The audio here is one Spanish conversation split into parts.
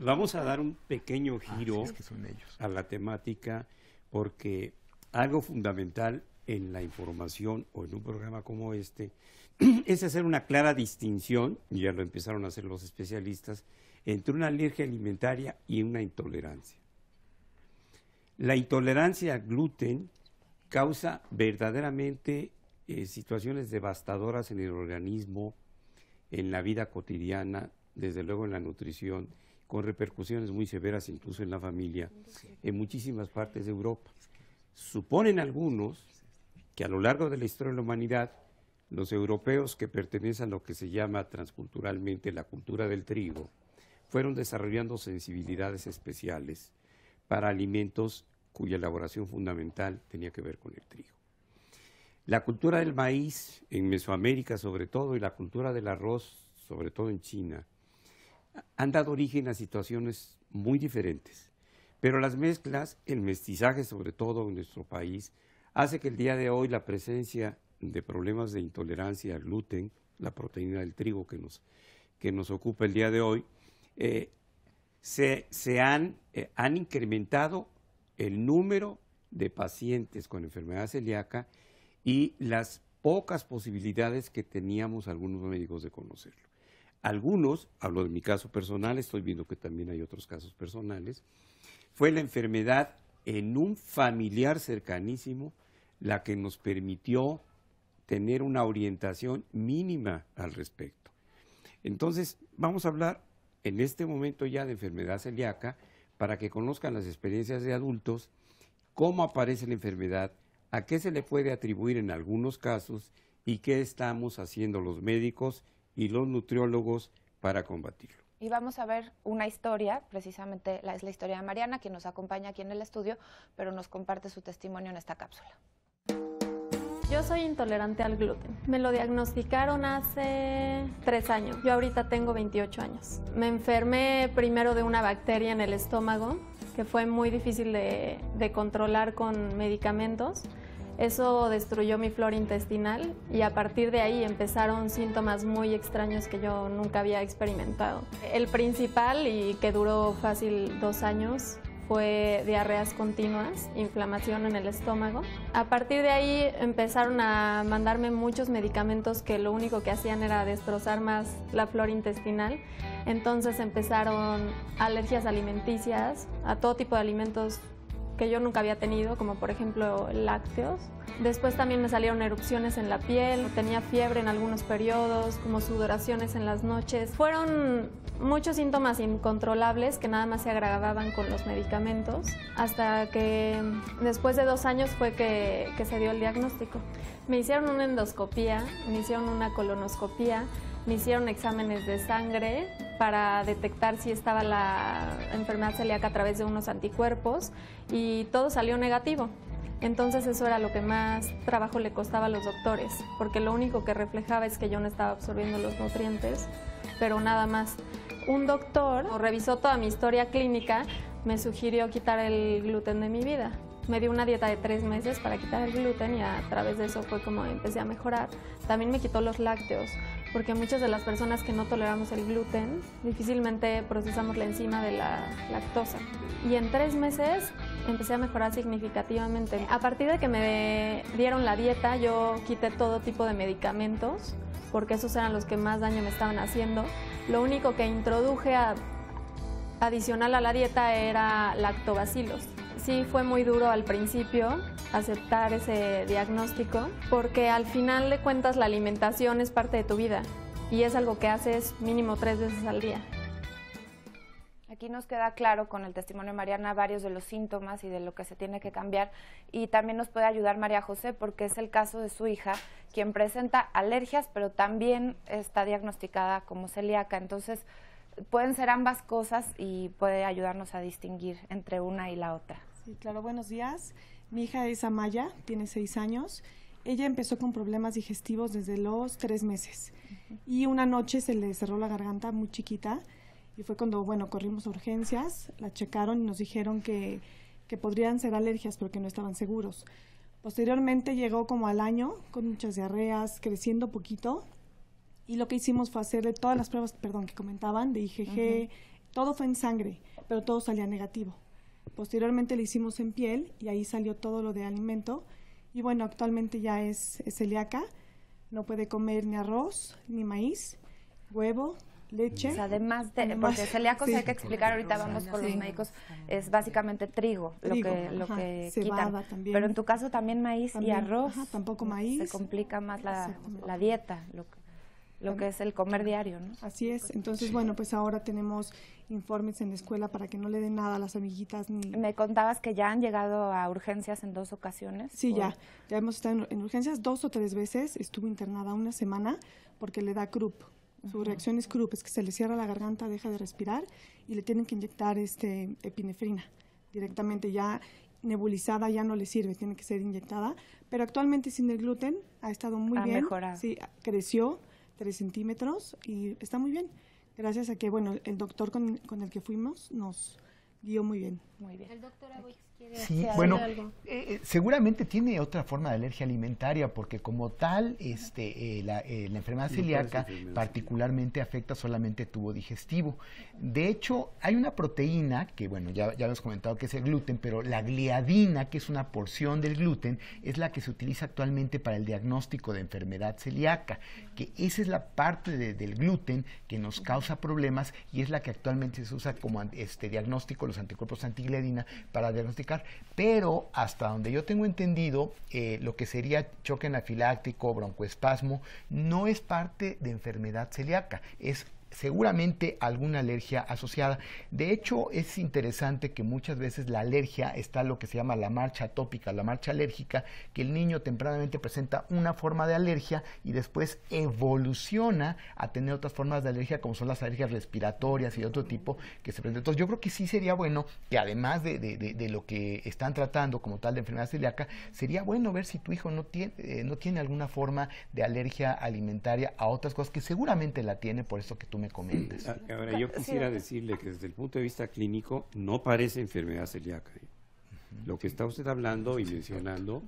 Vamos a dar un pequeño giro es que son ellos. a la temática, porque algo fundamental en la información o en un programa como este es hacer una clara distinción, y ya lo empezaron a hacer los especialistas, entre una alergia alimentaria y una intolerancia. La intolerancia al gluten causa verdaderamente situaciones devastadoras en el organismo, en la vida cotidiana, desde luego en la nutrición, con repercusiones muy severas incluso en la familia, en muchísimas partes de Europa. Suponen algunos que a lo largo de la historia de la humanidad, los europeos que pertenecen a lo que se llama transculturalmente la cultura del trigo, fueron desarrollando sensibilidades especiales para alimentos cuya elaboración fundamental tenía que ver con el trigo. La cultura del maíz en Mesoamérica sobre todo y la cultura del arroz sobre todo en China han dado origen a situaciones muy diferentes, pero las mezclas, el mestizaje sobre todo en nuestro país, hace que el día de hoy la presencia de problemas de intolerancia al gluten, la proteína del trigo que nos ocupa el día de hoy, han incrementado el número de pacientes con enfermedad celíaca y las pocas posibilidades que teníamos algunos médicos de conocerlo. Algunos, hablo de mi caso personal, estoy viendo que también hay otros casos personales, fue la enfermedad en un familiar cercanísimo la que nos permitió tener una orientación mínima al respecto. Entonces, vamos a hablar en este momento ya de enfermedad celíaca para que conozcan las experiencias de adultos, cómo aparece la enfermedad, a qué se le puede atribuir en algunos casos y qué estamos haciendo los médicos y los nutriólogos para combatirlo. Y vamos a ver una historia, precisamente es la historia de Mariana, quien nos acompaña aquí en el estudio, pero nos comparte su testimonio en esta cápsula. Yo soy intolerante al gluten. Me lo diagnosticaron hace 3 años. Yo ahorita tengo 28 años. Me enfermé primero de una bacteria en el estómago, que fue muy difícil de controlar con medicamentos. Eso destruyó mi flora intestinal y a partir de ahí empezaron síntomas muy extraños que yo nunca había experimentado. El principal, y que duró fácil 2 años, fue diarreas continuas, inflamación en el estómago. A partir de ahí empezaron a mandarme muchos medicamentos que lo único que hacían era destrozar más la flora intestinal. Entonces empezaron alergias alimenticias a todo tipo de alimentos que yo nunca había tenido, como por ejemplo lácteos. Después también me salieron erupciones en la piel, tenía fiebre en algunos periodos, como sudoraciones en las noches. Fueron muchos síntomas incontrolables que nada más se agravaban con los medicamentos, hasta que después de 2 años fue que se dio el diagnóstico. Me hicieron una endoscopía, me hicieron una colonoscopía, me hicieron exámenes de sangre para detectar si estaba la enfermedad celíaca a través de unos anticuerpos y todo salió negativo. Entonces eso era lo que más trabajo le costaba a los doctores, porque lo único que reflejaba es que yo no estaba absorbiendo los nutrientes, pero nada más. Un doctor revisó toda mi historia clínica, me sugirió quitar el gluten de mi vida. Me dio una dieta de 3 meses para quitar el gluten y a través de eso fue como empecé a mejorar. También me quitó los lácteos, porque muchas de las personas que no toleramos el gluten difícilmente procesamos la enzima de la lactosa. Y en 3 meses empecé a mejorar significativamente. A partir de que me dieron la dieta, yo quité todo tipo de medicamentos, porque esos eran los que más daño me estaban haciendo. Lo único que introduje adicional a la dieta era lactobacilos. Sí, fue muy duro al principio aceptar ese diagnóstico, porque al final de cuentas la alimentación es parte de tu vida y es algo que haces mínimo 3 veces al día. Aquí nos queda claro con el testimonio de Mariana varios de los síntomas y de lo que se tiene que cambiar, y también nos puede ayudar María José porque es el caso de su hija, quien presenta alergias pero también está diagnosticada como celíaca. Entonces pueden ser ambas cosas y puede ayudarnos a distinguir entre una y la otra. Sí, claro, buenos días. Mi hija es Amaya, tiene 6 años. Ella empezó con problemas digestivos desde los 3 meses. Y una noche se le cerró la garganta muy chiquita y fue cuando, bueno, corrimos a urgencias, la checaron y nos dijeron que podrían ser alergias, pero que no estaban seguros. Posteriormente llegó como al año con muchas diarreas, creciendo poquito, y lo que hicimos fue hacerle todas las pruebas, que comentaban, de IgG, Todo fue en sangre, pero todo salía negativo. Posteriormente le hicimos en piel y ahí salió todo lo de alimento. Y bueno, actualmente ya es celíaca, no puede comer ni arroz, ni maíz, huevo, leche. O sea, además de, porque celíacos hay que explicar, ahorita vamos con los médicos, es básicamente trigo, lo que cebada quitan. también. Pero en tu caso también maíz y arroz. Tampoco maíz. Se complica más la dieta, lo que es el comer diario, ¿no? Así es. Entonces, bueno, pues ahora tenemos informes en la escuela para que no le den nada a las amiguitas. Me contabas que ya han llegado a urgencias en 2 ocasiones. Sí, ya hemos estado en urgencias 2 o 3 veces. Estuvo internada una semana porque le da croup. Su reacción es croup, es que se le cierra la garganta, deja de respirar y le tienen que inyectar epinefrina directamente. Ya nebulizada ya no le sirve, tiene que ser inyectada. Pero actualmente sin el gluten ha estado muy bien. Mejorado. Sí, creció 3 centímetros y está muy bien. Gracias a que, bueno, el doctor con el que fuimos nos guió muy bien. Muy bien. El doctor Aboix quiere Sí, bueno, seguramente tiene otra forma de alergia alimentaria porque como tal la enfermedad celíaca particularmente afecta solamente el tubo digestivo. De hecho, hay una proteína que, bueno, ya hemos comentado que es el gluten, pero la gliadina, que es una porción del gluten, es la que se utiliza actualmente para el diagnóstico de enfermedad celíaca, que esa es la parte del gluten que nos causa problemas y es la que actualmente se usa como diagnóstico, los anticuerpos antigliadina, para diagnosticar, pero hasta donde yo tengo entendido, lo que sería choque anafiláctico, broncoespasmo, no es parte de enfermedad celíaca, es seguramente alguna alergia asociada. De hecho, es interesante que muchas veces la alergia está lo que se llama la marcha atópica, la marcha alérgica, que el niño tempranamente presenta una forma de alergia y después evoluciona a tener otras formas de alergia, como son las alergias respiratorias y de otro tipo que se presentan. Entonces, yo creo que sí sería bueno que además de lo que están tratando como tal de enfermedad celíaca, sería bueno ver si tu hijo no tiene alguna forma de alergia alimentaria a otras cosas, que seguramente la tiene, por eso que tú me comentas. Ahora, yo quisiera decirle que desde el punto de vista clínico no parece enfermedad celíaca. Lo que está usted hablando y mencionando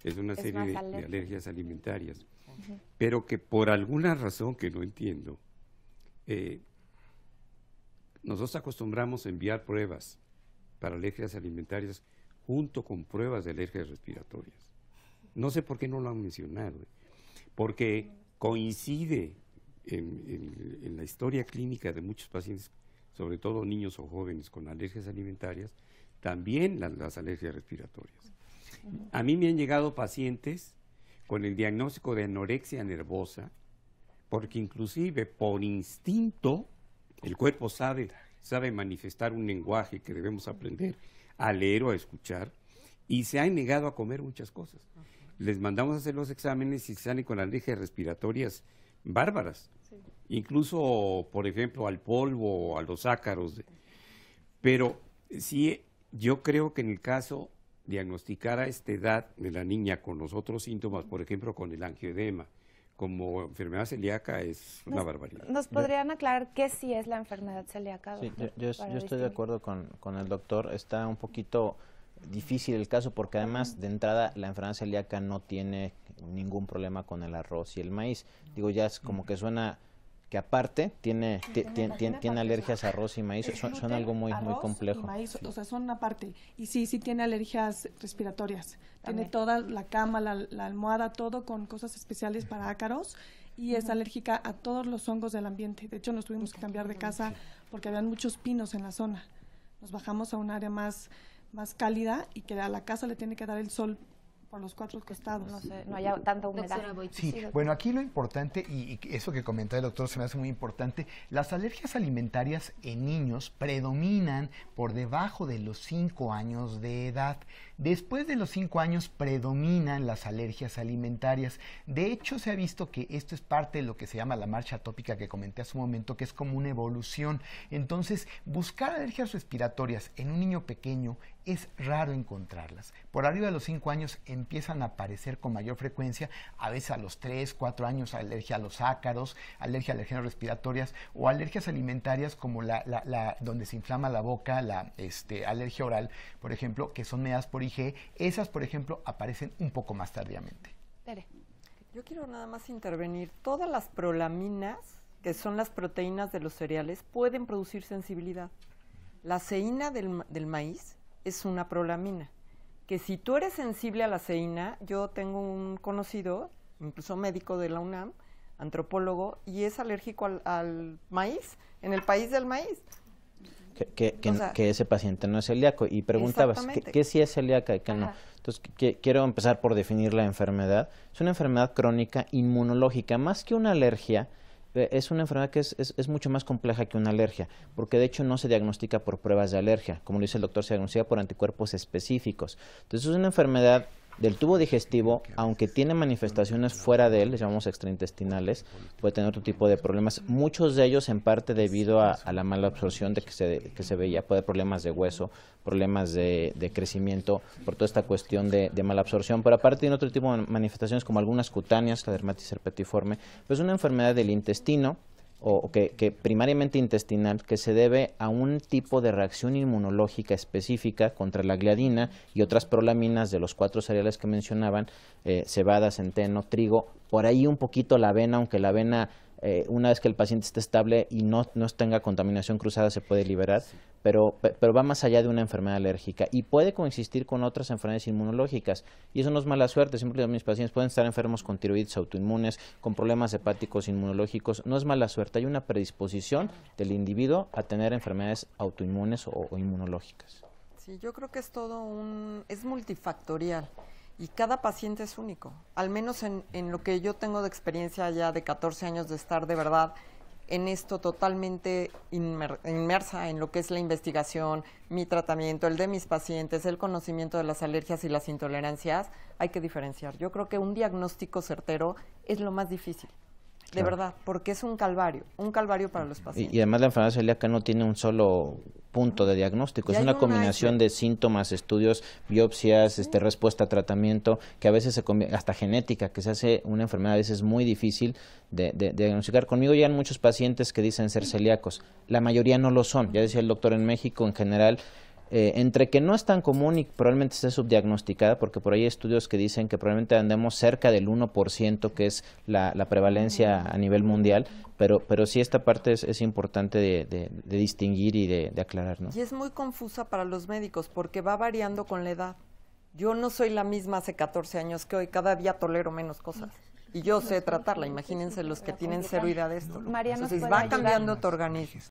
es una serie de alergias alimentarias, pero que por alguna razón que no entiendo, nosotros acostumbramos a enviar pruebas para alergias alimentarias junto con pruebas de alergias respiratorias. No sé por qué no lo han mencionado, porque coincide en la historia clínica de muchos pacientes, sobre todo niños o jóvenes con alergias alimentarias, también las alergias respiratorias. A mí me han llegado pacientes con el diagnóstico de anorexia nervosa, porque inclusive por instinto el cuerpo sabe manifestar un lenguaje que debemos aprender a leer o a escuchar, y se han negado a comer muchas cosas. Les mandamos a hacer los exámenes y salen con alergias respiratorias bárbaras, incluso, por ejemplo, al polvo, a los ácaros. Pero sí, yo creo que en el caso diagnosticar a esta edad de la niña con los otros síntomas, por ejemplo, con el angioedema, como enfermedad celíaca, es una barbaridad. ¿Nos podrían aclarar qué sí es la enfermedad celíaca, doctor? Sí, yo estoy de acuerdo con el doctor. Está un poquito difícil el caso porque además de entrada la enfermedad celíaca no tiene ningún problema con el arroz y el maíz. Digo, ya es como que suena que aparte tiene alergias a arroz y maíz, son algo muy complejo. Y maíz, o sea, son una parte. Y sí tiene alergias respiratorias. Tiene toda la cama, la almohada, todo con cosas especiales para ácaros y es alérgica a todos los hongos del ambiente. De hecho, nos tuvimos que cambiar de casa porque habían muchos pinos en la zona. Nos bajamos a un área más cálida y que a la casa le tiene que dar el sol por los 4 costados. No haya tanta humedad. Sí, bueno, aquí lo importante, y eso que comentó el doctor se me hace muy importante, las alergias alimentarias en niños predominan por debajo de los 5 años de edad. Después de los 5 años predominan las alergias alimentarias. De hecho, se ha visto que esto es parte de lo que se llama la marcha atópica que comenté hace un momento, que es como una evolución. Entonces, buscar alergias respiratorias en un niño pequeño es raro encontrarlas. Por arriba de los 5 años empiezan a aparecer con mayor frecuencia, a veces a los 3, 4 años, alergia a los ácaros, alergia a alergias respiratorias o alergias alimentarias como la donde se inflama la boca, la alergia oral, por ejemplo, que son mediadas por IgE. Esas, por ejemplo, aparecen un poco más tardíamente. Tere. Yo quiero nada más intervenir. Todas las prolaminas que son las proteínas de los cereales, pueden producir sensibilidad. La ceína del maíz es una prolamina, que si tú eres sensible a la ceína, yo tengo un conocido, incluso médico de la UNAM, antropólogo, y es alérgico al maíz, en el país del maíz. Que ese paciente no es celíaco. Y preguntabas, ¿qué sí es celíaca y qué no? Entonces, quiero empezar por definir la enfermedad. Es una enfermedad crónica inmunológica, más que una alergia. Es una enfermedad que es mucho más compleja que una alergia, porque de hecho no se diagnostica por pruebas de alergia. Como lo dice el doctor, se diagnostica por anticuerpos específicos. Entonces, es una enfermedad del tubo digestivo, aunque tiene manifestaciones fuera de él, les llamamos extraintestinales, puede tener otro tipo de problemas, muchos de ellos en parte debido a la mala absorción que se veía, puede haber problemas de hueso, problemas de crecimiento, por toda esta cuestión de mala absorción, pero aparte tiene otro tipo de manifestaciones como algunas cutáneas, la dermatitis herpetiforme, pues es una enfermedad del intestino, o que primariamente intestinal, que se debe a un tipo de reacción inmunológica específica contra la gliadina y otras prolaminas de los 4 cereales que mencionaban, cebada, centeno, trigo, por ahí un poquito la avena, aunque la avena, una vez que el paciente esté estable y no tenga contaminación cruzada, se puede liberar, pero va más allá de una enfermedad alérgica y puede coexistir con otras enfermedades inmunológicas. Y eso no es mala suerte, siempre mis pacientes pueden estar enfermos con tiroides autoinmunes, con problemas hepáticos inmunológicos, no es mala suerte, hay una predisposición del individuo a tener enfermedades autoinmunes o inmunológicas. Sí, yo creo que es es multifactorial. Y cada paciente es único, al menos en lo que yo tengo de experiencia ya de 14 años de estar de verdad en esto totalmente inmersa en lo que es la investigación, mi tratamiento, el de mis pacientes, el conocimiento de las alergias y las intolerancias, hay que diferenciar. Yo creo que un diagnóstico certero es lo más difícil. De verdad, porque es un calvario para los pacientes. Y además la enfermedad celíaca no tiene un solo punto de diagnóstico, es una combinación de síntomas, estudios, biopsias, respuesta a tratamiento, que a veces hasta genética, que se hace una enfermedad a veces muy difícil de diagnosticar. Conmigo llegan muchos pacientes que dicen ser celíacos, la mayoría no lo son, ya decía el doctor, en México en general, entre que no es tan común y probablemente esté subdiagnosticada, porque por ahí hay estudios que dicen que probablemente andemos cerca del 1%, que es la prevalencia a nivel mundial, pero sí esta parte es importante de distinguir y de aclarar, ¿no? Y es muy confusa para los médicos porque va variando con la edad. Yo no soy la misma hace 14 años que hoy, cada día tolero menos cosas. Y yo sé tratarla, imagínense los que tienen 0 idea de esto. Mariana, entonces va cambiando tu organismo.